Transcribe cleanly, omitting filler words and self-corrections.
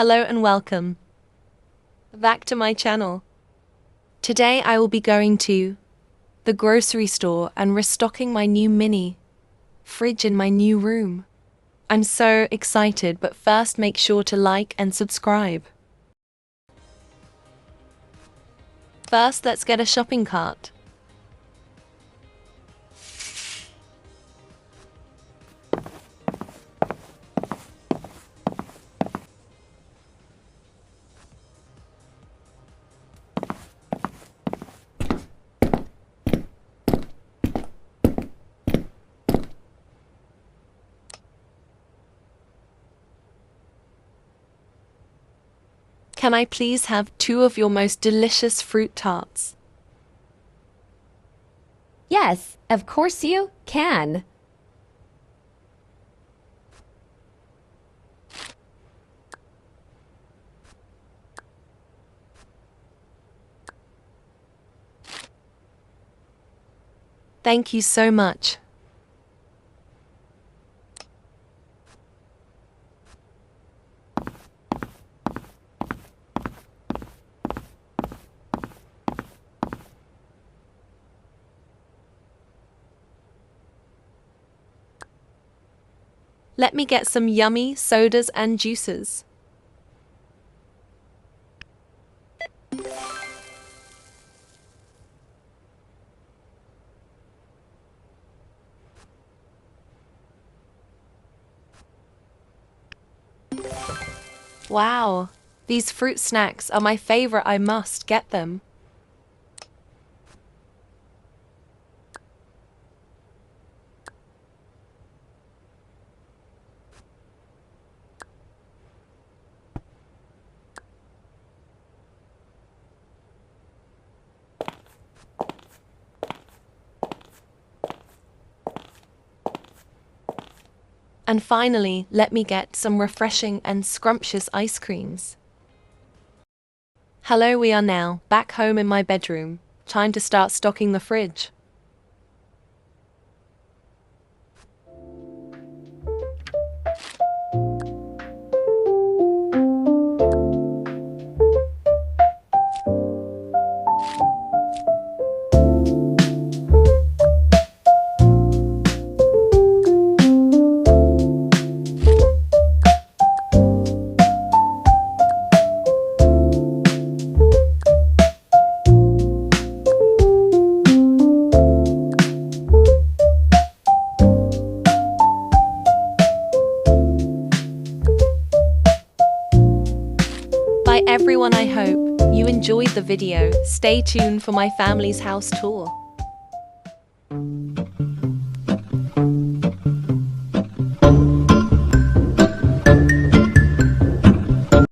Hello and welcome back to my channel. Today I will be going to the grocery store and restocking my new mini fridge in my new room. I'm so excited, but first make sure to like and subscribe. First, let's get a shopping cart. Can I please have 2 of your most delicious fruit tarts? Yes, of course you can. Thank you so much. Let me get some yummy sodas and juices. Wow, these fruit snacks are my favorite. I must get them. And finally, let me get some refreshing and scrumptious ice creams. Hello, we are now back home in my bedroom. Time to start stocking the fridge. Bye everyone, I hope you enjoyed the video. Stay tuned for my family's house tour.